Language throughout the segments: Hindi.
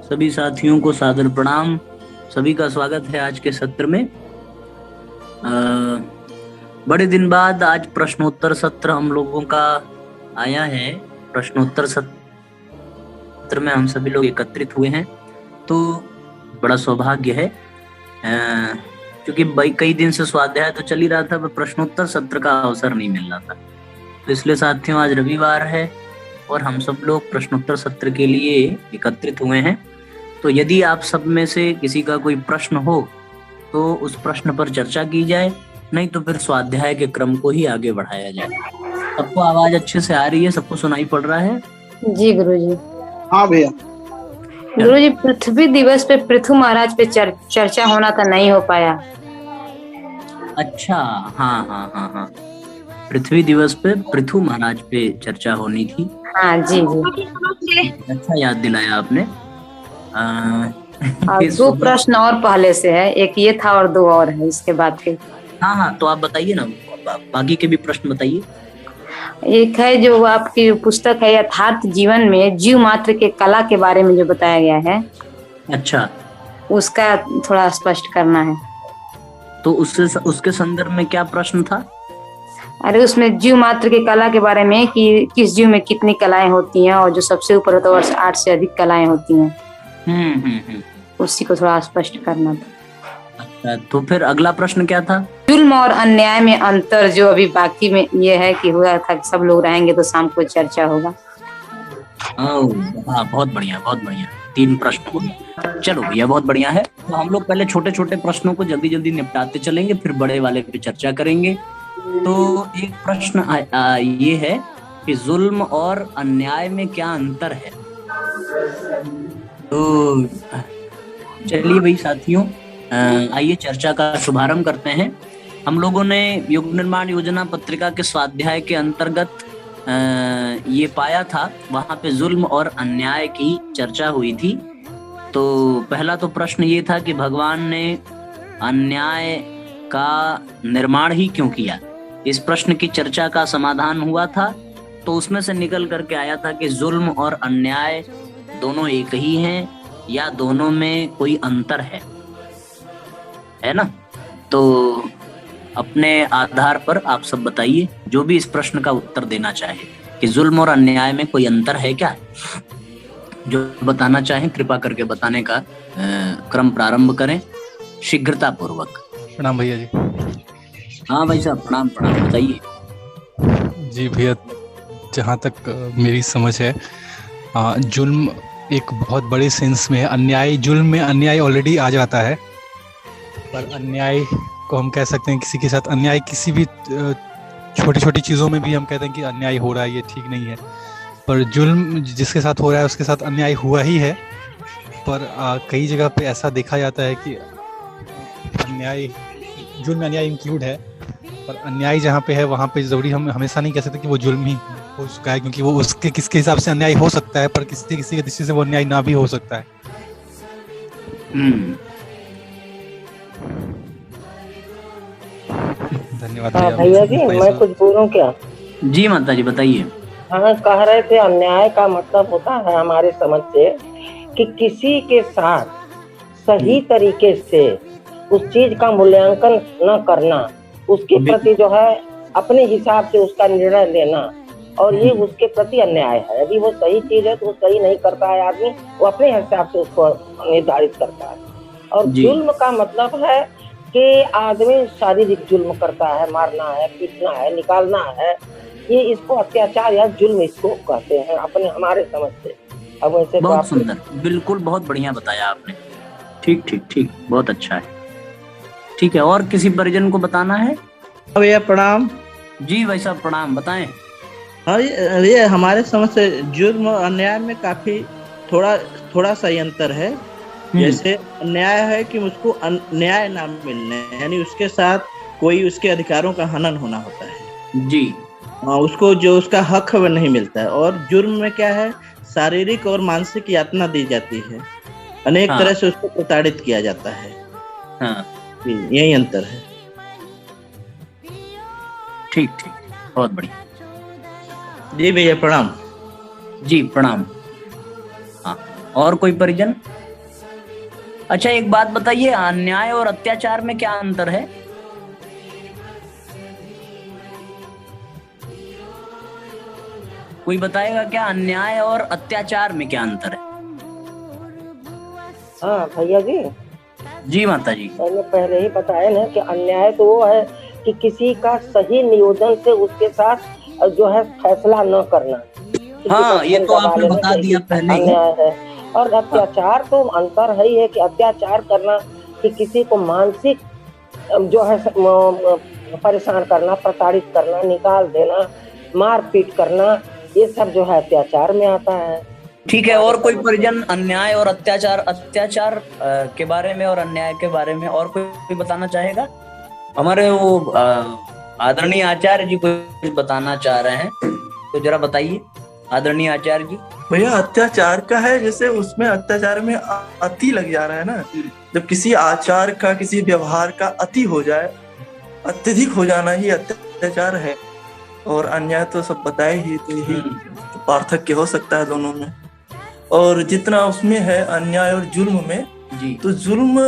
सभी साथियों को सादर प्रणाम। सभी का स्वागत है आज के सत्र में। बड़े दिन बाद आज प्रश्नोत्तर सत्र हम लोगों का आया है। प्रश्नोत्तर सत्र में हम सभी लोग एकत्रित हुए हैं, तो बड़ा सौभाग्य है। क्योंकि कई दिन से स्वाध्याय तो चल ही रहा था, पर प्रश्नोत्तर सत्र का अवसर नहीं मिल रहा था। तो इसलिए साथियों, आज रविवार है और हम सब लोग प्रश्नोत्तर सत्र के लिए एकत्रित हुए हैं। तो यदि आप सब में से किसी का कोई प्रश्न हो तो उस प्रश्न पर चर्चा की जाए, नहीं तो फिर स्वाध्याय के क्रम को ही आगे बढ़ाया जाए। सबको आवाज अच्छे से आ रही है? सबको सुनाई पड़ रहा है? जी गुरुजी। हाँ भैया। गुरुजी, पृथ्वी दिवस पे पृथु महाराज पे चर्चा होना था, नहीं हो पाया। अच्छा, हाँ हाँ हाँ हाँ, पृथ्वी दिवस पे पृथु महाराज पे चर्चा होनी थी। हाँ जी जी। अच्छा याद दिलाया आपने। और दो प्रश्न और पहले से है, एक ये था और दो और है इसके बाद के। हाँ हाँ, तो आप बताइए ना, बाकी के भी प्रश्न बताइए। एक है जो आपकी पुस्तक है यथार्थ जीवन में जीव मात्र के कला के बारे में जो बताया गया है। अच्छा, उसका थोड़ा स्पष्ट करना है। तो उसके संदर्भ में क्या प्रश्न था? अरे उसमें जीव मात्र के कला के बारे में कि किस जीव में कितनी कलाएं होती हैं, और जो सबसे ऊपर होता है 8 से अधिक कलाएं होती हैं। उसी को थोड़ा स्पष्ट करना था। अच्छा, तो फिर अगला प्रश्न क्या था? जुल्म और अन्याय में अंतर, जो अभी बाकी में ये है कि हुआ था कि सब लोग रहेंगे तो शाम को चर्चा होगा। हाँ, बहुत बढ़िया बहुत बढ़िया। 3 प्रश्न हो गए। चलो भैया, बहुत बढ़िया है। तो हम लोग पहले छोटे छोटे प्रश्नों को जल्दी जल्दी निपटाते चलेंगे, फिर बड़े वाले पे चर्चा करेंगे। तो एक प्रश्न ये है कि जुल्म और अन्याय में क्या अंतर है। तो चलिए भाई साथियों, आइए चर्चा का शुभारंभ करते हैं। हम लोगों ने युग निर्माण योजना पत्रिका के स्वाध्याय के अंतर्गत ये पाया था, वहां पे जुल्म और अन्याय की चर्चा हुई थी। तो पहला तो प्रश्न ये था कि भगवान ने अन्याय का निर्माण ही क्यों किया। इस प्रश्न की चर्चा का समाधान हुआ था, तो उसमें से निकल करके आया था कि जुल्म और अन्याय दोनों एक ही हैं या दोनों में कोई अंतर है ना। तो अपने आधार पर आप सब बताइए, जो भी इस प्रश्न का उत्तर देना चाहे कि जुल्म और अन्याय में कोई अंतर है क्या। जो बताना चाहें कृपा करके बताने का क्रम प्रारंभ करें शीघ्रता पूर्वक। प्रणाम भैया जी। हाँ भाई साहब, प्रणाम प्रणाम, बताइए। जी भैया, जहाँ तक मेरी समझ है, जुल्म एक बहुत बड़े सेंस में है। अन्याय, जुल्म में अन्याय ऑलरेडी आ जाता है, पर अन्याय को हम कह सकते हैं किसी के साथ अन्याय, किसी भी छोटी छोटी चीज़ों में भी हम कहते हैं कि अन्याय हो रहा है, ये ठीक नहीं है। पर जुल्म जिसके साथ हो रहा है उसके साथ अन्याय हुआ ही है। पर कई जगह पे ऐसा देखा जाता है कि अन्याय, जुल्म में अन्याय इंक्लूड है, पर अन्याय जहाँ पे है वहाँ पे ज़रूरी हम हमेशा नहीं कह सकते कि वो जुल्म ही हो चुका है, क्योंकि वो उसके किसके हिसाब से अन्याय हो सकता है, पर किसी किसी की दृष्टि से वो अन्याय ना भी हो सकता है। धन्यवाद भैया जी, मैं कुछ बोलूं क्या? जी माता जी, बताइए। हाँ, कह रहे थे अन्याय का मतलब होता है हमारे समझ से कि किसी के साथ सही तरीके से उस चीज का मूल्यांकन न करना, उसके प्रति जो है अपने हिसाब से उसका निर्णय लेना, और ये उसके प्रति अन्याय है। यदि वो सही चीज है तो वो सही नहीं करता है आदमी, वो अपने हिसाब से उसको निर्धारित करता है। और जुल्म का मतलब है कि आदमी शारीरिक जुल्म करता है, मारना है, पीटना है, निकालना है, ये इसको अत्याचार या जुल्म इसको कहते हैं अपने हमारे समझ से। अब वैसे बहुत सुंदर, बिल्कुल बहुत बढ़िया बताया आपने। ठीक ठीक ठीक, बहुत अच्छा है। ठीक है, और किसी परिजन को बताना है? भैया प्रणाम। जी भाई साहब, प्रणाम, बताएं। हाँ, ये हमारे समझ से जुर्म और अन्याय में काफी थोड़ा सा अंतर है। जैसे अन्याय है कि उसको न्याय ना मिलने, यानी उसके साथ कोई उसके अधिकारों का हनन होना होता है जी। उसको जो उसका हक है वो नहीं मिलता है। और जुर्म में क्या है, शारीरिक और मानसिक यातना दी जाती है, अनेक तरह से उसको प्रताड़ित किया जाता है। हाँ, यही अंतर है। ठीक ठीक, बहुत बढ़िया। जी भैया प्रणाम। जी प्रणाम। हाँ, और कोई परिजन? अच्छा, एक बात बताइए, अन्याय और अत्याचार में क्या अंतर है? कोई बताएगा क्या, अन्याय और अत्याचार में क्या अंतर है? हाँ भैया जी। जी माता जी। मैंने पहले ही बताया ना कि अन्याय तो वो है कि किसी का सही नियोजन से उसके साथ जो है फैसला न करना। हाँ, ये तो आपने बता दिया पहले ही। अन्याय है। और अत्याचार तो अंतर है ही है कि अत्याचार करना कि किसी को मानसिक जो है परेशान करना, प्रताड़ित करना, निकाल देना, मारपीट करना, ये सब जो है अत्याचार में आता है। ठीक है, और कोई परिजन अन्याय और अत्याचार के बारे में और अन्याय के बारे में और कोई बताना चाहेगा? हमारे वो आदरणीय आचार्य जी कुछ बताना चाह रहे हैं, तो जरा बताइए आदरणीय आचार्य जी। भैया अत्याचार का है, जैसे उसमें अत्याचार में अति लग जा रहा है ना, जब किसी आचार का, किसी व्यवहार का अति हो जाए, अत्यधिक हो जाना ही अत्याचार है। और अन्याय तो सब बताए ही, तो यही पार्थक्य हो सकता है दोनों में। और जितना उसमें है अन्याय और जुल्म में जी, तो जुल्म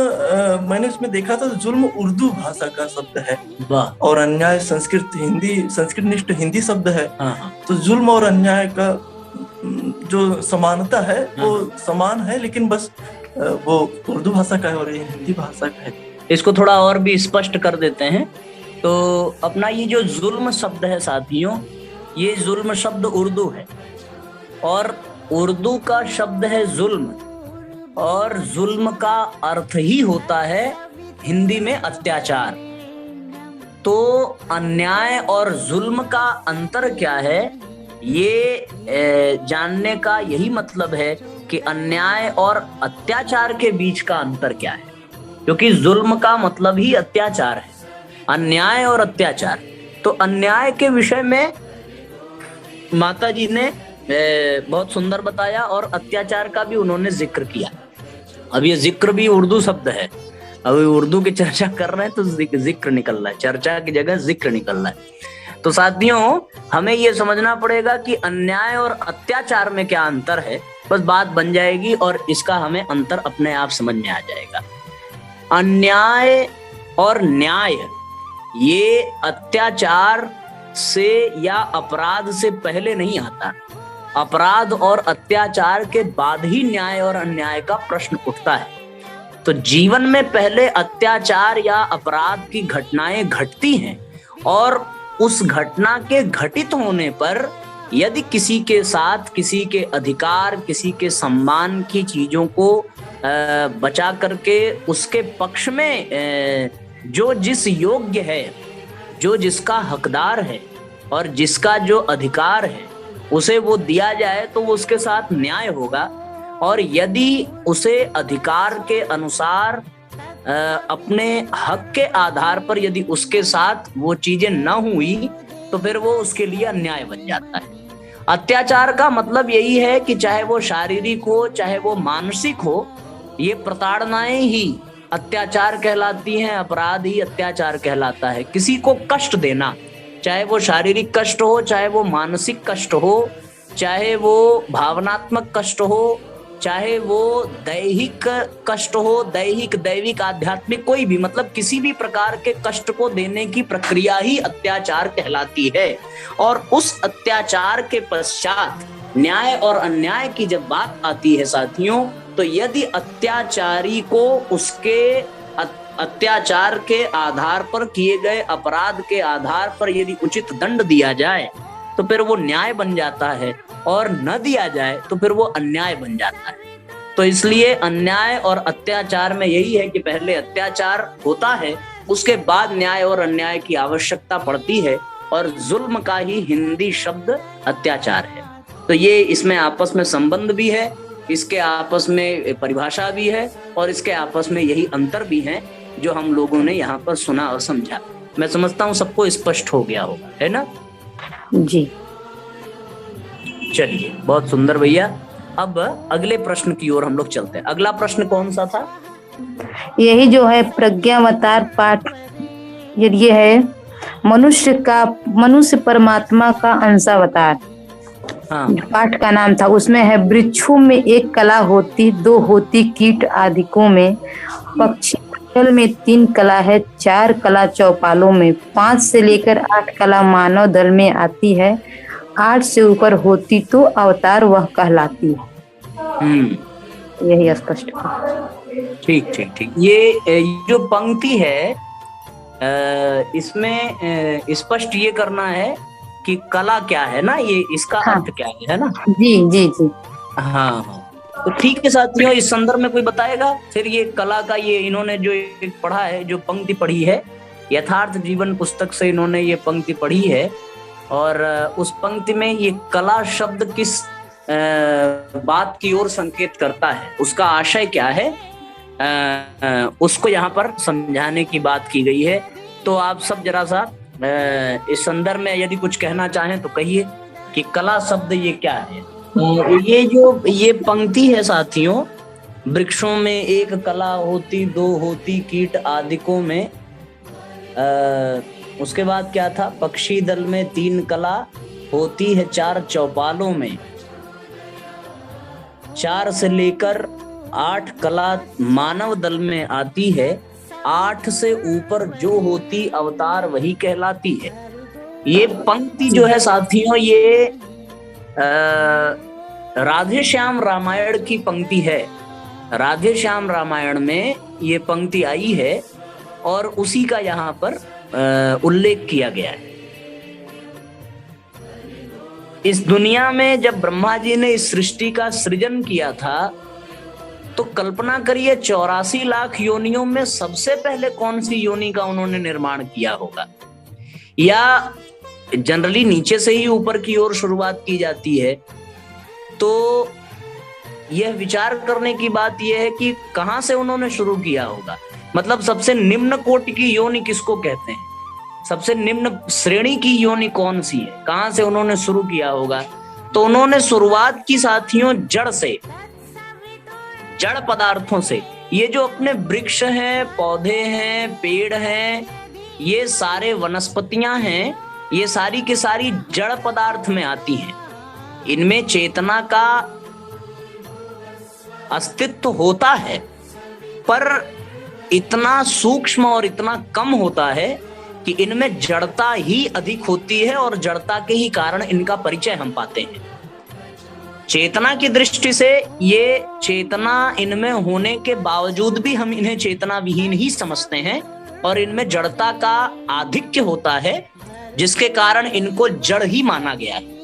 मैंने उसमें देखा था, जुल्म उर्दू भाषा का शब्द है और अन्याय संस्कृतनिष्ठ हिंदी शब्द है। तो जुल्म और अन्याय का जो समानता है वो समान है, लेकिन बस वो उर्दू भाषा का है और ये हिंदी भाषा का है। इसको थोड़ा और भी स्पष्ट कर देते हैं। तो अपना ये जो जुल्म शब्द है साथियों, ये जुल्म शब्द उर्दू है और उर्दू का शब्द है जुल्म, और जुल्म का अर्थ ही होता है हिंदी में अत्याचार। तो अन्याय और जुल्म का अंतर क्या है, ये जानने का यही मतलब है कि अन्याय और अत्याचार के बीच का अंतर क्या है, क्योंकि जुल्म का मतलब ही अत्याचार है, अन्याय और अत्याचार। तो अन्याय के विषय में माता जी ने बहुत सुंदर बताया और अत्याचार का भी उन्होंने जिक्र किया। अब ये जिक्र भी उर्दू शब्द है, अब उर्दू की चर्चा कर रहे हैं तो जिक्र निकल रहा है, चर्चा की जगह जिक्र निकल रहा है। तो साथियों, हमें ये समझना पड़ेगा कि अन्याय और अत्याचार में क्या अंतर है, बस बात बन जाएगी और इसका हमें अंतर अपने आप समझ में आ जाएगा। अन्याय और न्याय ये अत्याचार से या अपराध से पहले नहीं आता, अपराध और अत्याचार के बाद ही न्याय और अन्याय का प्रश्न उठता है। तो जीवन में पहले अत्याचार या अपराध की घटनाएं घटती हैं और उस घटना के घटित होने पर यदि किसी के साथ किसी के अधिकार, किसी के सम्मान की चीजों को बचा करके उसके पक्ष में जो जिस योग्य है, जो जिसका हकदार है और जिसका जो अधिकार है उसे वो दिया जाए तो वो उसके साथ न्याय होगा। और यदि उसे अधिकार के अनुसार अपने हक के आधार पर यदि उसके साथ वो चीजें न हुई तो फिर वो उसके लिए अन्याय बन जाता है। अत्याचार का मतलब यही है कि चाहे वो शारीरिक हो चाहे वो मानसिक हो, ये प्रताड़नाएं ही अत्याचार कहलाती हैं, अपराध ही अत्याचार कहलाता है। किसी को कष्ट देना, चाहे वो शारीरिक कष्ट हो, चाहे वो मानसिक कष्ट हो, चाहे वो भावनात्मक कष्ट हो, चाहे वो दैहिक कष्ट हो, दैविक आध्यात्मिक, कोई भी, मतलब किसी भी प्रकार के कष्ट को देने की प्रक्रिया ही अत्याचार कहलाती है। और उस अत्याचार के पश्चात न्याय और अन्याय की जब बात आती है साथियों, तो यदि अत्याचारी को उसके अत्याचार के आधार पर किए गए अपराध के आधार पर यदि उचित दंड दिया जाए तो फिर वो न्याय बन जाता है, और न दिया जाए तो फिर वो अन्याय बन जाता है। तो इसलिए अन्याय और अत्याचार में यही है कि पहले अत्याचार होता है, उसके बाद न्याय और अन्याय की आवश्यकता पड़ती है, और जुल्म का ही हिंदी शब्द अत्याचार है। तो ये इसमें आपस में संबंध भी है, इसके आपस में परिभाषा भी है, और इसके आपस में यही अंतर भी है जो हम लोगों ने यहाँ पर सुना और समझा। मैं समझता हूँ सबको स्पष्ट हो गया होगा, है ना जी? चलिए, बहुत सुंदर भैया। अब अगले प्रश्न की ओर हम लोग चलते हैं। अगला प्रश्न कौन सा था? यही जो है प्रज्ञावतार पाठ, यदि ये है मनुष्य परमात्मा का अंशावतार। हाँ। पाठ का नाम था, उसमें है वृक्षों में एक कला होती, दो होती कीट आदिकों में, पक्षी मंडल में 3 कला है, 4 कला चौपालों में, 5 से लेकर 8 कला मानव दल में आती है, 8 से ऊपर होती तो अवतार वह कहलाती है। यही स्पष्ट है। ठीक ठीक ठीक। ये जो पंक्ति है इसमें स्पष्ट ये करना है कि कला क्या है ना, ये इसका अर्थ क्या है ना। जी जी जी। हाँ, तो ठीक है साथियों, इस संदर्भ में कोई बताएगा फिर ये कला का, ये इन्होंने जो एक पढ़ा है, जो पंक्ति पढ़ी है, यथार्थ जीवन पुस्तक से इन्होंने ये पंक्ति पढ़ी है, और उस पंक्ति में ये कला शब्द किस बात की ओर संकेत करता है, उसका आशय क्या है, उसको यहाँ पर समझाने की बात की गई है। तो आप सब जरा सा इस संदर्भ में यदि कुछ कहना चाहें तो कहिए कि कला शब्द ये क्या है। ये जो ये पंक्ति है साथियों, वृक्षों में एक कला होती, दो होती कीट आदिकों में, उसके बाद क्या था, पक्षी दल में 3 कला होती है, 4 चौपालों में, 4 से लेकर 8 कला मानव दल में आती है, 8 से ऊपर जो होती अवतार वही कहलाती है। ये पंक्ति जो है साथियों, ये राधे श्याम रामायण की पंक्ति है। राधे श्याम रामायण में ये पंक्ति आई है और उसी का यहाँ पर उल्लेख किया गया है। इस दुनिया में जब ब्रह्मा जी ने इस सृष्टि का सृजन किया था, तो कल्पना करिए 84 लाख योनियों में सबसे पहले कौन सी योनि का उन्होंने निर्माण किया होगा। या जनरली नीचे से ही ऊपर की ओर शुरुआत की जाती है, तो यह विचार करने की बात यह है कि कहां से उन्होंने शुरू किया होगा। मतलब सबसे निम्न कोटि की योनि किसको कहते हैं, सबसे निम्न श्रेणी की योनि कौन सी है, कहां से उन्होंने शुरू किया होगा। तो उन्होंने शुरुआत की साथियों जड़ से, जड़ पदार्थों से। ये जो अपने वृक्ष हैं, पौधे हैं, पेड़ हैं, ये सारे वनस्पतियां हैं, ये सारी की सारी जड़ पदार्थ में आती हैं। इनमें चेतना का अस्तित्व होता है, पर इतना सूक्ष्म और इतना कम होता है कि इनमें जड़ता ही अधिक होती है, और जड़ता के ही कारण इनका परिचय हम पाते हैं। चेतना की दृष्टि से ये चेतना इनमें होने के बावजूद भी हम इन्हें चेतना विहीन ही समझते हैं, और इनमें जड़ता का आधिक्य होता है, जिसके कारण इनको जड़ ही माना गया है।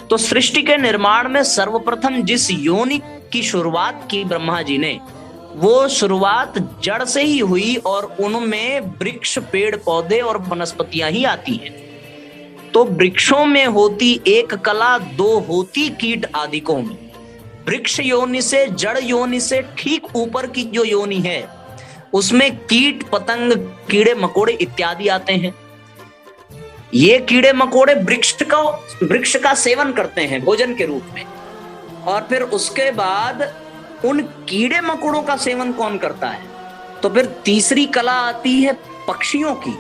तो सृष्टि के निर्माण में सर्वप्रथम जिस योनि की शुरुआत की ब्रह्मा जी ने, वो शुरुआत जड़ से ही हुई, और उनमें वृक्ष, पेड़ पौधे और वनस्पतियां ही आती हैं। तो वृक्षों में होती एक कला, 2 होती कीट आदिकों में। वृक्ष योनि से, जड़ योनि से ठीक ऊपर की जो योनि है, उसमें कीट पतंग, कीड़े मकोड़े इत्यादि आते हैं। ये कीड़े मकोड़े वृक्ष का सेवन करते हैं भोजन के रूप में, और फिर उसके बाद उन कीड़े मकोड़ों का सेवन कौन करता है। तो फिर तीसरी कला आती है पक्षियों की,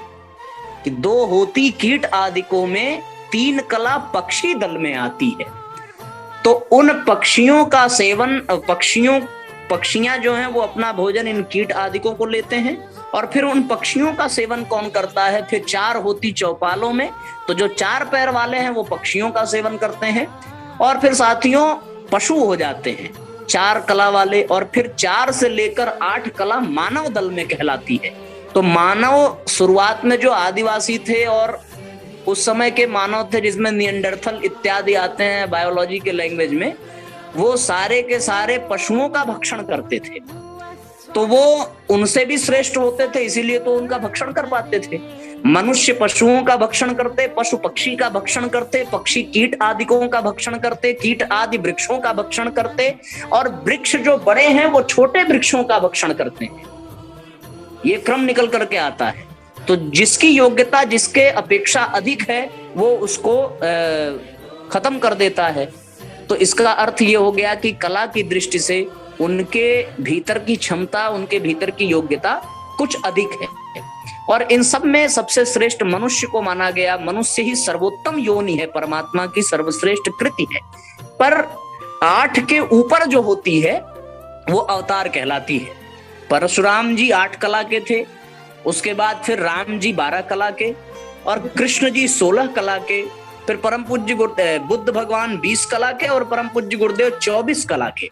कि 2 होती कीट आदिकों में 3 कला पक्षी दल में आती है। तो उन पक्षियों का सेवन, पक्षियां जो हैं वो अपना भोजन इन कीट आदिकों को लेते हैं, और फिर उन पक्षियों का सेवन कौन करता है, फिर 4 होती चौपालों में, तो जो 4 पैर वाले हैं वो पक्षियों का सेवन करते हैं, और फिर साथियों पशु हो जाते हैं 4 कला वाले, और फिर 4 से लेकर 8 कला मानव दल में कहलाती है। तो मानव शुरुआत में जो आदिवासी थे, और उस समय के मानव थे जिसमें निएंडरथल इत्यादि आते हैं बायोलॉजी के लैंग्वेज में, वो सारे के सारे पशुओं का भक्षण करते थे। तो वो उनसे भी श्रेष्ठ होते थे, इसीलिए तो उनका भक्षण कर पाते थे। मनुष्य पशुओं का भक्षण करते, पशु पक्षी का भक्षण करते, पक्षी कीट आदिकों का भक्षण करते, कीट आदि वृक्षों का भक्षण करते, और वृक्ष जो बड़े हैं वो छोटे वृक्षों का भक्षण करते हैं। ये क्रम निकल करके आता है। तो जिसकी योग्यता जिसके अपेक्षा अधिक है, वो उसको खत्म कर देता है। तो इसका अर्थ ये हो गया कि कला की दृष्टि से उनके भीतर की क्षमता, उनके भीतर की योग्यता कुछ अधिक है। और इन सब में सबसे श्रेष्ठ मनुष्य को माना गया। मनुष्य ही सर्वोत्तम योनि है, परमात्मा की सर्वश्रेष्ठ कृति है। पर 8 के ऊपर जो होती है वो अवतार कहलाती है। परशुराम जी 8 कला के थे, उसके बाद फिर राम जी 12 कला के, और कृष्ण जी 16 कला के, फिर परम पूज्य बुद्ध भगवान 20 कला के, और परम पूज्य गुरुदेव 24 कला के।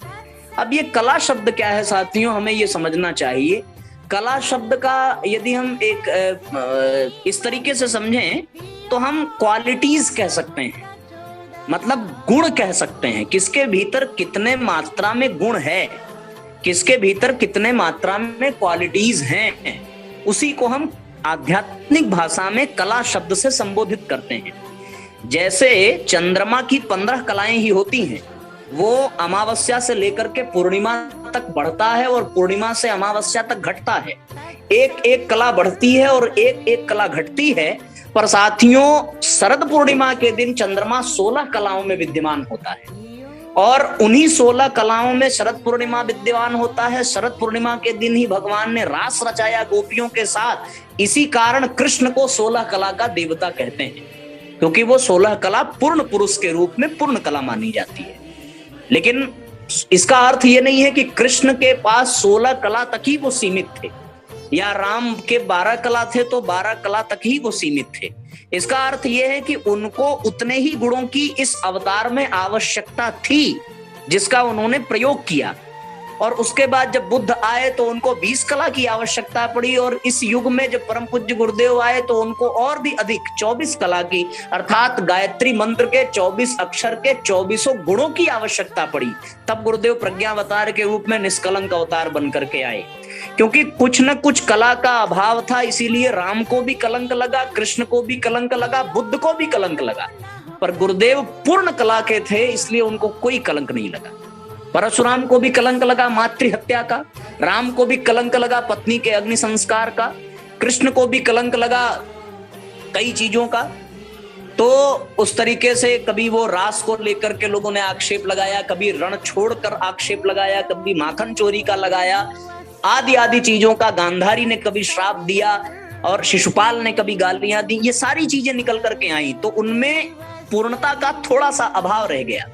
अब ये कला शब्द क्या है साथियों, हमें ये समझना चाहिए। कला शब्द का यदि हम एक इस तरीके से समझें तो हम क्वालिटीज कह सकते हैं, मतलब गुण कह सकते हैं। किसके भीतर कितने मात्रा में गुण है, किसके भीतर कितने मात्रा में क्वालिटीज हैं, उसी को हम आध्यात्मिक भाषा में कला शब्द से संबोधित करते हैं। जैसे चंद्रमा की 15 कलाएं ही होती हैं, वो अमावस्या से लेकर के पूर्णिमा तक बढ़ता है और पूर्णिमा से अमावस्या तक घटता है। एक एक कला बढ़ती है और एक एक कला घटती है। पर साथियों, शरद पूर्णिमा के दिन चंद्रमा 16 कलाओं में विद्यमान होता है, और उन्हीं 16 कलाओं में शरद पूर्णिमा विद्यमान होता है। शरद पूर्णिमा के दिन ही भगवान ने रास रचाया गोपियों के साथ। इसी कारण कृष्ण को 16 कला का देवता कहते हैं, क्योंकि वो 16 कला पूर्ण पुरुष के रूप में पूर्ण कला मानी जाती है। लेकिन इसका अर्थ ये नहीं है कि कृष्ण के पास 16 कला तक ही वो सीमित थे, या राम के 12 कला थे तो 12 कला तक ही वो सीमित थे। इसका अर्थ ये है कि उनको उतने ही गुणों की इस अवतार में आवश्यकता थी जिसका उन्होंने प्रयोग किया। और उसके बाद जब बुद्ध आए तो उनको 20 कला की आवश्यकता पड़ी, और इस युग में जब परम पूज्य गुरुदेव आए तो उनको और भी अधिक 24 कला की, अर्थात गायत्री मंत्र के 24 अक्षर के 24 गुणों की आवश्यकता पड़ी। तब गुरुदेव प्रज्ञावतार के रूप में निष्कलंक अवतार बन करके आए, क्योंकि कुछ न कुछ कला का अभाव था। इसीलिए राम को भी कलंक लगा, कृष्ण को भी कलंक लगा, बुद्ध को भी कलंक लगा। पर गुरुदेव पूर्ण कला के थे, इसलिए उनको कोई कलंक नहीं लगा। परशुराम को भी कलंक लगा मातृ हत्या का, राम को भी कलंक लगा पत्नी के अग्नि संस्कार का, कृष्ण को भी कलंक लगा कई चीजों का। तो उस तरीके से कभी वो रास को लेकर के लोगों ने आक्षेप लगाया, कभी रण छोड़कर आक्षेप लगाया, कभी माखन चोरी का लगाया, आदि आदि चीजों का। गांधारी ने कभी श्राप दिया और शिशुपाल ने कभी गालियां दी। ये सारी चीजें निकल करके आई, तो उनमें पूर्णता का थोड़ा सा अभाव रह गया।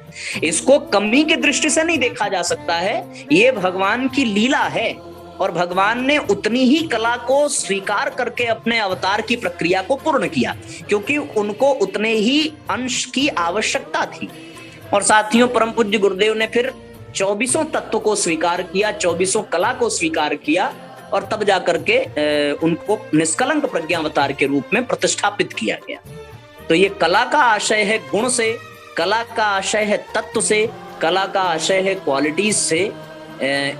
इसको कमी की दृष्टि से नहीं देखा जा सकता है, ये भगवान की लीला है, और भगवान ने उतनी ही कला को स्वीकार करके अपने अवतार की प्रक्रिया को पूर्ण किया, क्योंकि उनको उतने ही अंश की आवश्यकता थी। और साथियों, परम पूज्य गुरुदेव ने फिर 24 तत्व को स्वीकार किया, 24 कला को स्वीकार किया, और तब जाकर के उनको निष्कलंक प्रज्ञावतार के रूप में प्रतिष्ठापित किया गया। तो ये कला का आशय है गुण से, कला का आशय है तत्व से, कला का आशय है क्वालिटीज से,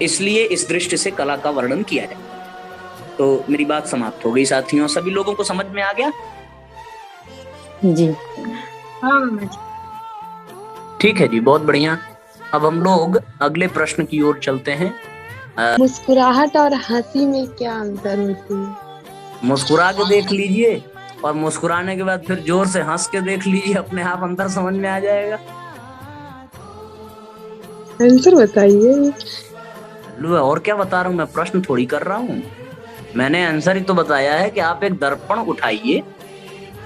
इसलिए इस दृष्टि से कला का वर्णन किया है। तो मेरी बात समाप्त हो गई साथियों। सभी लोगों को समझ में आ गया? जी हाँ, ठीक है जी, बहुत बढ़िया। अब हम लोग अगले प्रश्न की ओर चलते हैं। मुस्कुराहट और हंसी में क्या अंतर होती है? मुस्कुरा के देख लीजिए, और मुस्कुराने के बाद फिर जोर से हंस के देख लीजिए, अपने आप अंतर समझ में आ जाएगा। आंसर बताइए। लो, और क्या बता रहा हूँ मैं, प्रश्न थोड़ी कर रहा हूँ। मैंने आंसर ही तो बताया है कि आप एक दर्पण उठाइए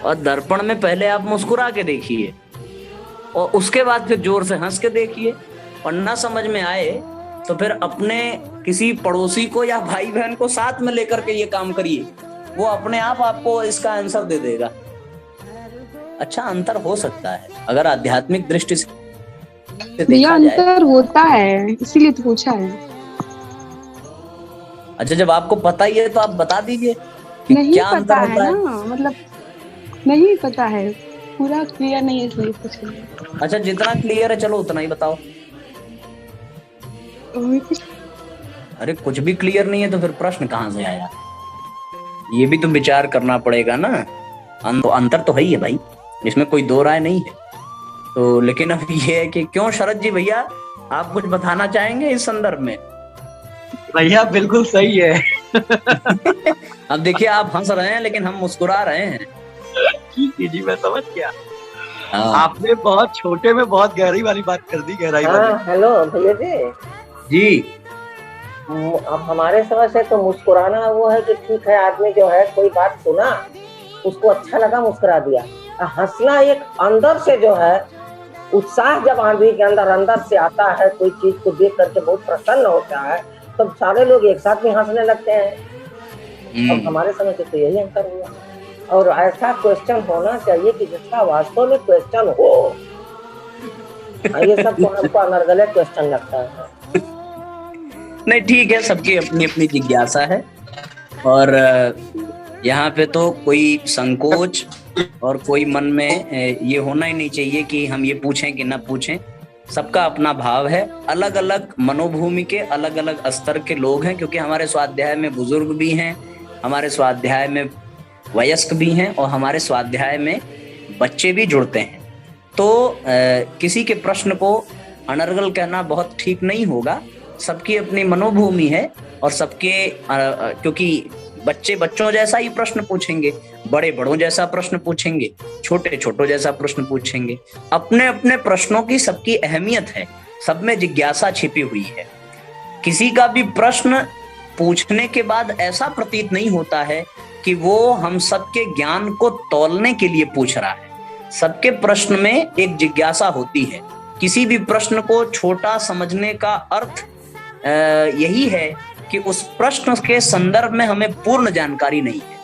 और दर्पण में पहले आप मुस्कुरा के देखिए, और उसके बाद फिर जोर से हंस के देखिए। और ना समझ में आए तो फिर अपने किसी पड़ोसी को या भाई बहन को साथ में लेकर के ये काम करिए, वो अपने आप आपको इसका आंसर दे देगा। अच्छा, अंतर हो सकता है अगर आध्यात्मिक दृष्टि से देखा जाए। अंतर होता है, इसीलिए तो पूछा है। अच्छा, जब आपको पता ही है तो आप बता दीजिए कि नहीं क्या पता अंतर है होता है। ना, मतलब नहीं पता है, पूरा क्लियर नहीं है, इसलिए पूछ रही हूं। अच्छा, जितना क्लियर है चलो उतना ही बताओ। अरे कुछ भी क्लियर नहीं है तो फिर प्रश्न कहाँ से आया? ये भी तो विचार करना पड़ेगा ना। अंतर तो है ही है भाई, इसमें कोई दो राय नहीं है। तो लेकिन अब ये है कि क्यों शरद जी भैया, आप कुछ बताना चाहेंगे इस संदर्भ में? भैया बिल्कुल सही है। अब देखिए, आप हंस रहे हैं लेकिन हम मुस्कुरा रहे हैं। जी मैं समझ गया। हाँ। आपने बहुत छोटे में बहुत गहरी वाली बात कर दी, गहराई वाली। हेलो भैया जी। जी अब हमारे समझ से तो मुस्कुराना वो है कि ठीक है, आदमी जो है कोई बात सुना, उसको अच्छा लगा, मुस्कुरा दिया। हंसना एक अंदर से जो है उत्साह, जब आदमी के अंदर से आता है, कोई चीज को देख करके बहुत प्रसन्न होता है, तब तो सारे लोग एक साथ में हंसने लगते हैं। अब हमारे समझ से तो यही अंतर हुआ। और ऐसा क्वेश्चन होना चाहिए कि जिसका वास्तव में क्वेश्चन हो। ये सब तो हमको अनर्गले क्वेश्चन लगता है। नहीं, ठीक है, सबकी अपनी अपनी जिज्ञासा है, और यहाँ पे तो कोई संकोच और कोई मन में ये होना ही नहीं चाहिए कि हम ये पूछें कि ना पूछें। सबका अपना भाव है, अलग अलग मनोभूमि के अलग अलग स्तर के लोग हैं, क्योंकि हमारे स्वाध्याय में बुजुर्ग भी हैं, हमारे स्वाध्याय में वयस्क भी हैं, और हमारे स्वाध्याय में बच्चे भी जुड़ते हैं। तो किसी के प्रश्न को अनर्गल कहना बहुत ठीक नहीं होगा। सबकी अपनी मनोभूमि है, और सबके क्योंकि बच्चे बच्चों जैसा ही प्रश्न पूछेंगे, बड़े बड़ों जैसा प्रश्न पूछेंगे, छोटे छोटों जैसा प्रश्न पूछेंगे। अपने अपने प्रश्नों की सबकी अहमियत है, सब में जिज्ञासा छिपी हुई है। किसी का भी प्रश्न पूछने के बाद ऐसा प्रतीत नहीं होता है कि वो हम सबके ज्ञान को तौलने के लिए पूछ रहा है। सबके प्रश्न में एक जिज्ञासा होती है। किसी भी प्रश्न को छोटा समझने का अर्थ यही है कि उस प्रश्न के संदर्भ में हमें पूर्ण जानकारी नहीं है।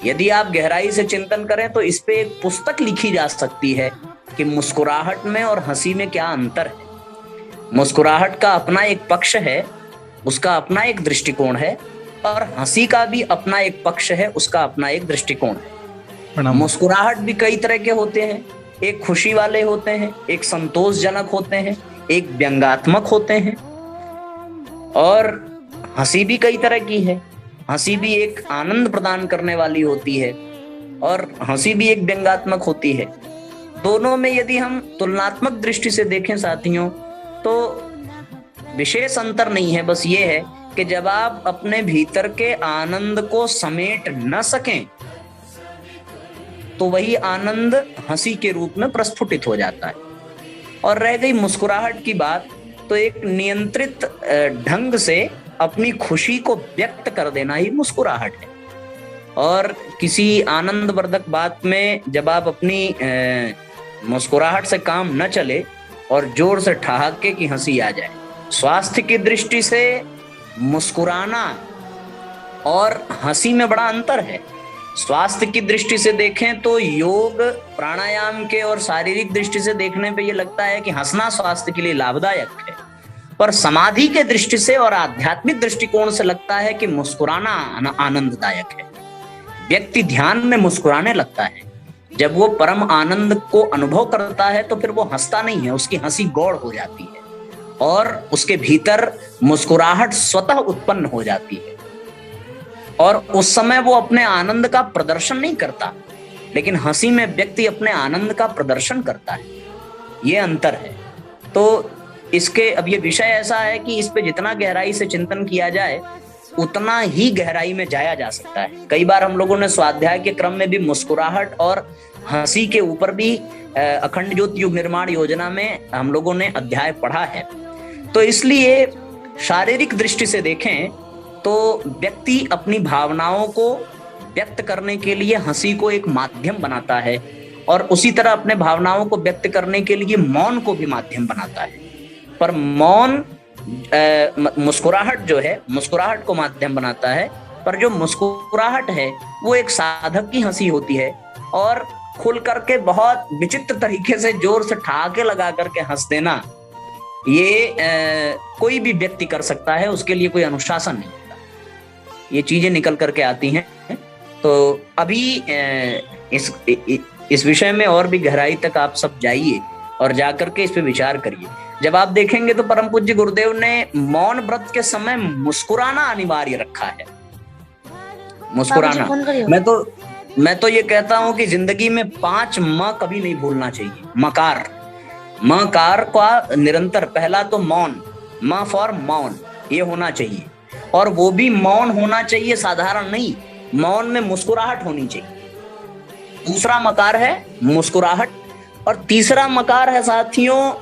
यदि आप गहराई से चिंतन करें तो इस पे एक पुस्तक लिखी जा सकती है कि मुस्कुराहट में और हंसी में क्या अंतर है। मुस्कुराहट का अपना एक पक्ष है, उसका अपना एक दृष्टिकोण है, और हंसी का भी अपना एक पक्ष है, उसका अपना एक दृष्टिकोण है। मुस्कुराहट भी कई तरह के होते हैं, एक खुशी वाले होते हैं, एक संतोषजनक होते हैं, एक व्यंग्यात्मक होते हैं, और हंसी भी कई तरह की है। हंसी भी एक आनंद प्रदान करने वाली होती है, और हंसी भी एक व्यंग्यात्मक होती है। दोनों में यदि हम तुलनात्मक दृष्टि से देखें साथियों, तो विशेष अंतर नहीं है। बस ये है कि जब आप अपने भीतर के आनंद को समेट न सकें तो वही आनंद हंसी के रूप में प्रस्फुटित हो जाता है। और रह गई मुस्कुराहट की बात, तो एक नियंत्रित ढंग से अपनी खुशी को व्यक्त कर देना ही मुस्कुराहट है। और किसी आनंदवर्धक बात में जब आप अपनी मुस्कुराहट से काम न चले और जोर से ठहाके की हंसी आ जाए। स्वास्थ्य की दृष्टि से मुस्कुराना और हंसी में बड़ा अंतर है। स्वास्थ्य की दृष्टि से देखें तो योग, प्राणायाम के और शारीरिक दृष्टि से देखने पे ये लगता है कि हंसना स्वास्थ्य के लिए लाभदायक है, पर समाधि के दृष्टि से और आध्यात्मिक दृष्टिकोण से लगता है कि मुस्कुराना आनंददायक है। व्यक्ति ध्यान में मुस्कुराने लगता है। जब वो परम आनंद को अनुभव करता है तो फिर वो हंसता नहीं है, उसकी हंसी गौड़ हो जाती है और उसके भीतर मुस्कुराहट स्वतः उत्पन्न हो जाती है। और उस समय वो अपने आनंद का प्रदर्शन नहीं करता, लेकिन हंसी में व्यक्ति अपने आनंद का प्रदर्शन करता है। ये अंतर है। तो इसके अब ये विषय ऐसा है कि इस पे जितना गहराई से चिंतन किया जाए उतना ही गहराई में जाया जा सकता है। कई बार हम लोगों ने स्वाध्याय के क्रम में भी मुस्कुराहट और हंसी के ऊपर भी अखंड ज्योति युग निर्माण योजना में हम लोगों ने अध्याय पढ़ा है। तो इसलिए शारीरिक दृष्टि से देखें तो व्यक्ति अपनी भावनाओं को व्यक्त करने के लिए हंसी को एक माध्यम बनाता है, और उसी तरह अपने भावनाओं को व्यक्त करने के लिए मौन को भी माध्यम बनाता है। पर मौन मुस्कुराहट जो है, मुस्कुराहट को माध्यम बनाता है, पर जो मुस्कुराहट है वो एक साधक की हंसी होती है, और खुल करके बहुत विचित्र तरीके से जोर से ठहाके लगा करके हंस देना ये कोई भी व्यक्ति कर सकता है, उसके लिए कोई अनुशासन नहीं होता, ये चीजें निकल करके आती हैं। तो अभी इस विषय में और भी गहराई तक आप सब जाइए और जाकर के इस पे विचार करिए। जब आप देखेंगे तो परम पूज्य गुरुदेव ने मौन व्रत के समय मुस्कुराना अनिवार्य रखा है। मुस्कुराना, मैं तो ये कहता हूं कि जिंदगी में 5 म कभी नहीं भूलना चाहिए। मकार का निरंतर, पहला तो मौन, म फॉर मौन, ये होना चाहिए, और वो भी मौन होना चाहिए साधारण नहीं, मौन में मुस्कुराहट होनी चाहिए। दूसरा मकार है मुस्कुराहट, और तीसरा मकार है साथियों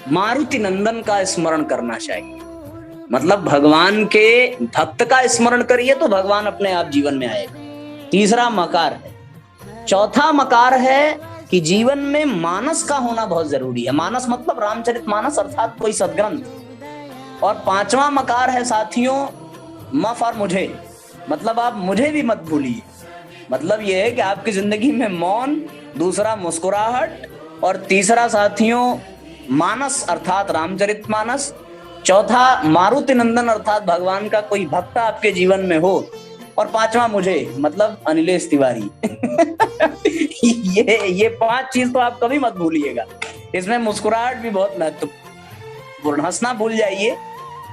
मारुति नंदन का स्मरण करना चाहिए। मतलब भगवान के भक्त का स्मरण करिए तो भगवान अपने आप जीवन में आएगा। तीसरा मकार है। चौथा मकार है कि जीवन में मानस का होना बहुत जरूरी है। मानस मतलब रामचरितमानस अर्थात कोई सदग्रंथ। और पांचवा मकार है साथियों म फॉर मुझे, मतलब आप मुझे भी मत भूलिए। मतलब ये है कि आपकी जिंदगी में मौन, दूसरा मुस्कुराहट, और तीसरा साथियों मानस अर्थात रामचरितमानस, चौथा मारुति नंदन अर्थात भगवान का कोई भक्त आपके जीवन में हो, और पांचवा मुझे मतलब अनिलेश तिवारी। ये 5 चीज तो आप कभी मत भूलिएगा। इसमें मुस्कुराहट भी बहुत महत्वपूर्ण। हंसना भूल जाइए,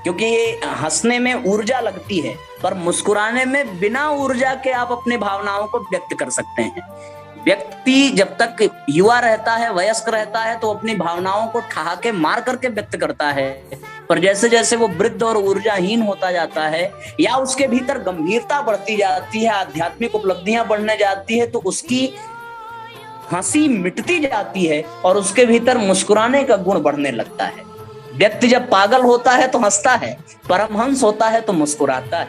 क्योंकि ये हंसने में ऊर्जा लगती है, पर मुस्कुराने में बिना ऊर्जा के आप अपने भावनाओं को व्यक्त कर सकते हैं। व्यक्ति जब तक युवा रहता है, वयस्क रहता है, तो अपनी भावनाओं को ठहाके मार करके व्यक्त करता है, पर जैसे जैसे वो वृद्ध और ऊर्जाहीन होता जाता है या उसके भीतर गंभीरता बढ़ती जाती है, आध्यात्मिक उपलब्धियां बढ़ने जाती है, तो उसकी हंसी मिटती जाती है और उसके भीतर मुस्कुराने का गुण बढ़ने लगता है। व्यक्ति जब पागल होता है तो हंसता है, परमहंस होता है तो मुस्कुराता है।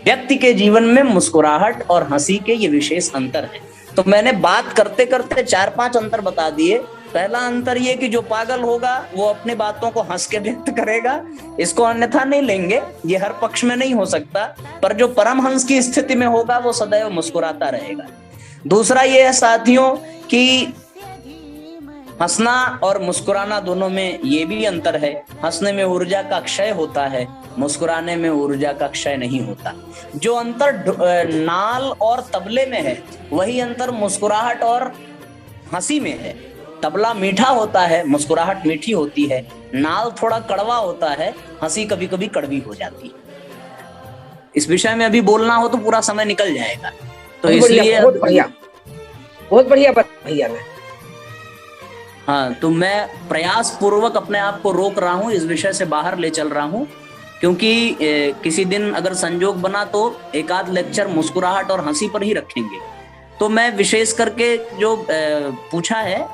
व्यक्ति के जीवन में मुस्कुराहट और हंसी के ये विशेष अंतर है। तो मैंने बात करते करते 4-5 अंतर बता दिए। पहला अंतर ये कि जो पागल होगा वो अपने बातों को हंस के व्यक्त करेगा, इसको अन्यथा नहीं लेंगे, ये हर पक्ष में नहीं हो सकता, पर जो परमहंस की स्थिति में होगा वो सदैव मुस्कुराता रहेगा। दूसरा ये है साथियों कि हंसना और मुस्कुराना दोनों में ये भी अंतर है। हंसने में ऊर्जा का क्षय होता है, मुस्कुराने में ऊर्जा का क्षय नहीं होता। जो अंतर नाल और तबले में है, वही अंतर मुस्कुराहट और हंसी में है। तबला मीठा होता है, मुस्कुराहट मीठी होती है। नाल थोड़ा कड़वा होता है, हंसी कभी कभी कड़वी हो जाती है। इस विषय में अभी बोलना हो तो पूरा समय निकल जाएगा, तो इसलिए बहुत बढ़िया भैया। मैं हाँ, तो मैं प्रयास पूर्वक अपने आप को रोक रहा हूँ, इस विषय से बाहर ले चल रहा हूँ, क्योंकि किसी दिन अगर संजोग बना तो एक आध लेक्चर मुस्कुराहट और हंसी पर ही रखेंगे। तो मैं विशेष करके जो पूछा है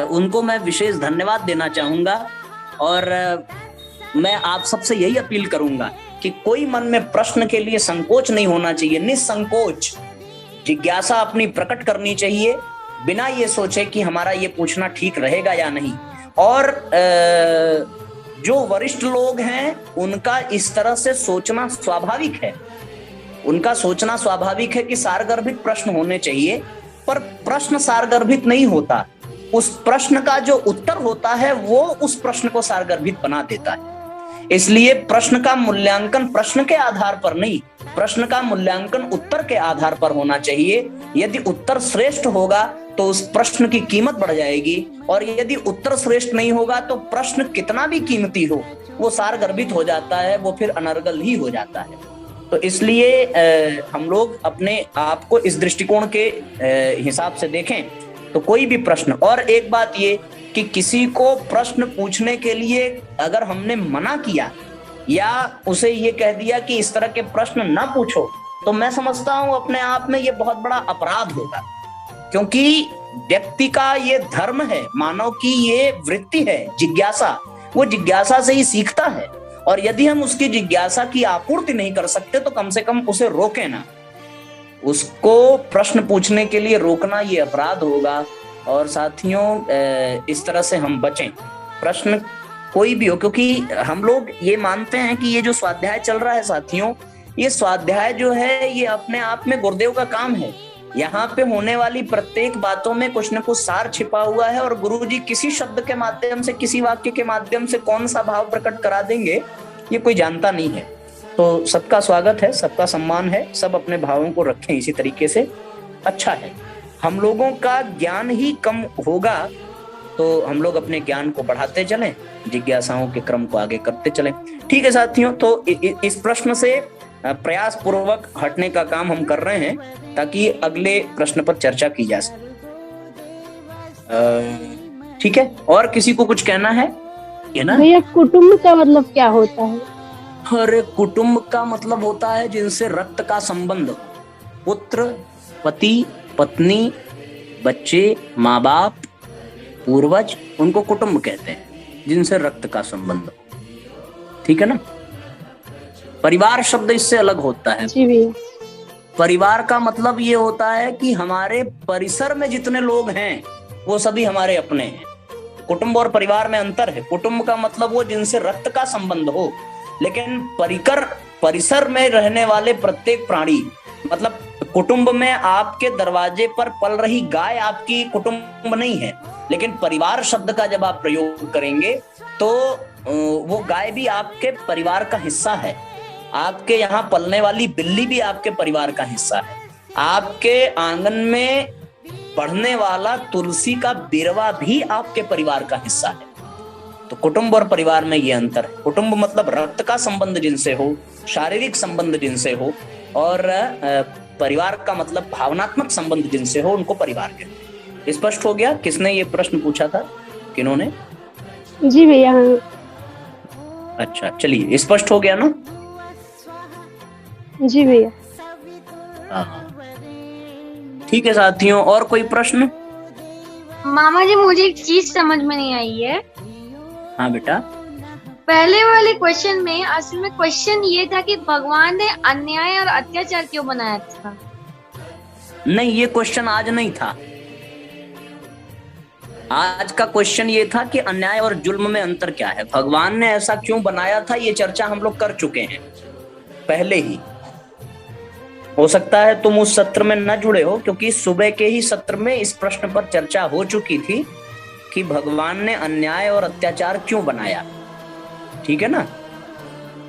उनको मैं विशेष धन्यवाद देना चाहूंगा, और मैं आप सबसे यही अपील करूंगा कि कोई मन में प्रश्न के लिए संकोच नहीं होना चाहिए। निसंकोच जिज्ञासा अपनी प्रकट करनी चाहिए, बिना ये सोचे कि हमारा ये पूछना ठीक रहेगा या नहीं। और जो वरिष्ठ लोग हैं उनका इस तरह से सोचना स्वाभाविक है। उनका सोचना स्वाभाविक है कि सारगर्भित प्रश्न होने चाहिए, पर प्रश्न सारगर्भित नहीं होता। उस प्रश्न का जो उत्तर होता है वो उस प्रश्न को सारगर्भित बना देता है। इसलिए प्रश्न का मूल्यांकन प्रश्न के आधार पर नहीं, प्रश्न का मूल्यांकन उत्तर के आधार पर होना चाहिए। यदि उत्तर श्रेष्ठ होगा तो उस प्रश्न की कीमत बढ़ जाएगी, और यदि उत्तर श्रेष्ठ नहीं होगा तो प्रश्न कितना भी कीमती हो वो सारगर्भित हो जाता है, वो फिर अनर्गल ही हो जाता है। तो इसलिए हम लोग अपने आप को इस दृष्टिकोण के हिसाब से देखें तो कोई भी प्रश्न। और एक बात ये कि किसी को प्रश्न पूछने के लिए अगर हमने मना किया या उसे ये कह दिया कि इस तरह के प्रश्न ना पूछो, तो मैं समझता हूं अपने आप में ये बहुत बड़ा अपराध होगा, क्योंकि व्यक्ति का ये धर्म है, मानव की ये वृत्ति है जिज्ञासा, वो जिज्ञासा से ही सीखता है। और यदि हम उसकी जिज्ञासा की आपूर्ति नहीं कर सकते तो कम से कम उसे रोके ना, उसको प्रश्न पूछने के लिए रोकना ये अपराध होगा। और साथियों इस तरह से हम बचें, प्रश्न कोई भी हो, क्योंकि हम लोग ये मानते हैं कि ये जो स्वाध्याय चल रहा है साथियों, ये स्वाध्याय जो है ये अपने आप में गुरुदेव का काम है। यहाँ पे होने वाली प्रत्येक बातों में कुछ न कुछ सार छिपा हुआ है, और गुरुजी किसी शब्द के माध्यम से, किसी वाक्य के माध्यम से कौन सा भाव प्रकट करा देंगे ये कोई जानता नहीं है। तो सबका स्वागत है, सबका सम्मान है, सब अपने भावों को रखें इसी तरीके से, अच्छा है। हम लोगों का ज्ञान ही कम होगा तो हम लोग अपने ज्ञान को बढ़ाते चलें, जिज्ञासाओं के क्रम को आगे करते चलें। ठीक है साथियों, तो इस प्रश्न से प्रयास पूर्वक हटने का काम हम कर रहे हैं ताकि अगले प्रश्न पर चर्चा की जा सके। ठीक है, और किसी को कुछ कहना है ना? भैया कुटुंब का मतलब क्या होता है? अरे कुटुंब का मतलब होता है जिनसे रक्त का संबंध, पुत्र, पति, पत्नी, बच्चे, माँ बाप, पूर्वज, उनको कुटुंब कहते हैं, जिनसे रक्त का संबंध। ठीक है ना? परिवार शब्द इससे अलग होता है। जी भैया। परिवार का मतलब ये होता है कि हमारे परिसर में जितने लोग हैं वो सभी हमारे अपने हैं। कुटुंब और परिवार में अंतर है। कुटुंब का मतलब वो जिनसे रक्त का संबंध हो, लेकिन परिसर में रहने वाले प्रत्येक प्राणी, मतलब कुटुंब में आपके दरवाजे पर पल रही गाय आपकी कुटुंब नहीं है, लेकिन परिवार शब्द का जब आप प्रयोग करेंगे तो वो गाय भी आपके परिवार का हिस्सा है। आपके यहाँ पलने वाली बिल्ली भी आपके परिवार का हिस्सा है। आपके आंगन में बढ़ने वाला तुलसी का बिरवा भी आपके परिवार का हिस्सा है। तो कुटुंब और परिवार में ये अंतर है। कुटुंब मतलब रक्त का संबंध जिनसे हो, शारीरिक संबंध जिनसे हो, और परिवार का मतलब भावनात्मक संबंध जिनसे हो, उनको परिवार कहते हैं। स्पष्ट हो गया? किसने ये प्रश्न पूछा था? किन्होंने? जी भैया। अच्छा, चलिए, स्पष्ट हो गया ना? जी भैया। हाँ, ठीक है साथियों, और कोई प्रश्न? मामा जी, मुझे एक चीज समझ में नहीं आई है। हाँ बेटा। पहले वाले क्वेश्चन में असल में क्वेश्चन ये था कि भगवान ने अन्याय और अत्याचार क्यों बनाया था? नहीं, ये क्वेश्चन आज नहीं था। आज का क्वेश्चन ये था कि अन्याय और जुल्म में अंतर क्या है, भगवान ने ऐसा क्यों बनाया था। ये चर्चा हम लोग कर चुके हैं पहले ही। हो सकता है तुम उस सत्र में न जुड़े हो, क्योंकि सुबह के ही सत्र में इस प्रश्न पर चर्चा हो चुकी थी कि भगवान ने अन्याय और अत्याचार क्यों बनाया। ठीक है ना?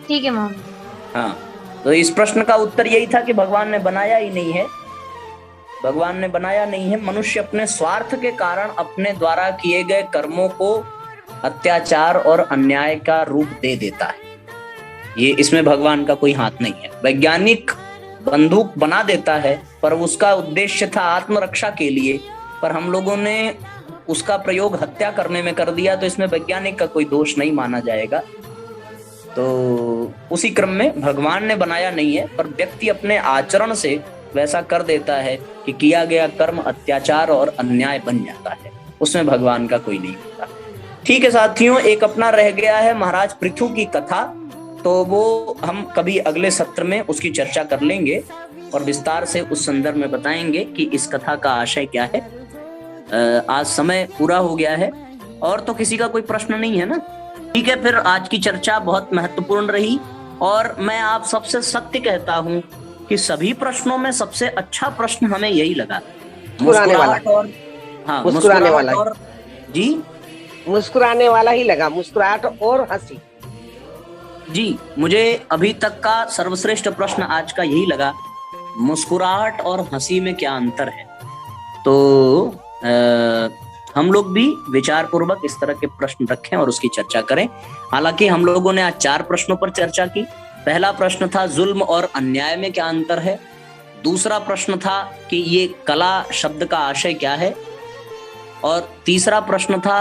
ठीक है मामा। हाँ, तो इस प्रश्न का उत्तर यही था कि भगवान ने बनाया ही नहीं है। भगवान ने बनाया नहीं है। मनुष्य अपने स्वार्थ के कारण अपने द्वारा किए गए कर्मों को अत्याचार और अन्याय का रूप दे देता है। ये इसमें भगवान का कोई हाथ नहीं है। वैज्ञानिक बंदूक बना देता है, पर उसका उद्देश्य था आत्मरक्षा के लिए, पर हम लोगों ने उसका प्रयोग हत्या करने में कर दिया, तो इसमें वैज्ञानिक का कोई दोष नहीं माना जाएगा। तो उसी क्रम में भगवान ने बनाया नहीं है, पर व्यक्ति अपने आचरण से वैसा कर देता है कि किया गया कर्म अत्याचार और अन्याय बन जाता है। उसमें भगवान का कोई नहीं होता। ठीक है साथियों, एक अपना रह गया है महाराज पृथु की कथा, तो वो हम कभी अगले सत्र में उसकी चर्चा कर लेंगे और विस्तार से उस संदर्भ में बताएंगे कि इस कथा का आशय क्या है। आज समय पूरा हो गया है, और तो किसी का कोई प्रश्न नहीं है ना? ठीक है, फिर आज की चर्चा बहुत महत्वपूर्ण रही, और मैं आप सबसे सत्य कहता हूँ कि सभी प्रश्नों में सबसे अच्छा प्रश्न हमें यही लगा, मुस्कुराहट और हाँ, मुस्कुराने वाला और जी मुस्कुराने वाला ही लगा, मुस्कुराहट और हंसी। जी, मुझे अभी तक का सर्वश्रेष्ठ प्रश्न आज का यही लगा, मुस्कुराहट और हंसी में क्या अंतर है। तो हम लोग भी विचार पूर्वक इस तरह के प्रश्न रखें और उसकी चर्चा करें। हालांकि हम लोगों ने आज 4 प्रश्नों पर चर्चा की। पहला प्रश्न था जुल्म और अन्याय में क्या अंतर है। दूसरा प्रश्न था कि ये कला शब्द का आशय क्या है, और तीसरा प्रश्न था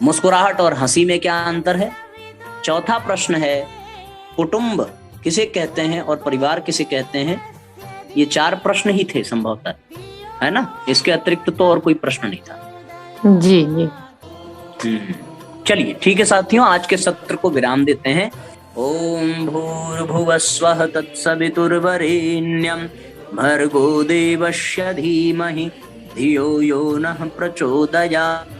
मुस्कुराहट और हंसी में क्या अंतर है। चौथा प्रश्न है कुटुंब किसे कहते हैं और परिवार किसे कहते हैं। ये 4 प्रश्न ही थे संभवतः, है ना? इसके अतिरिक्त तो और कोई प्रश्न नहीं था। जी जी। चलिए ठीक है साथियों, आज के सत्र को विराम देते हैं। ओम भूर्भुवस्वः तत्सवितुर्वरेण्यं भर्गो देवस्य धीमहि धियो यो नः प्रचोदयात्।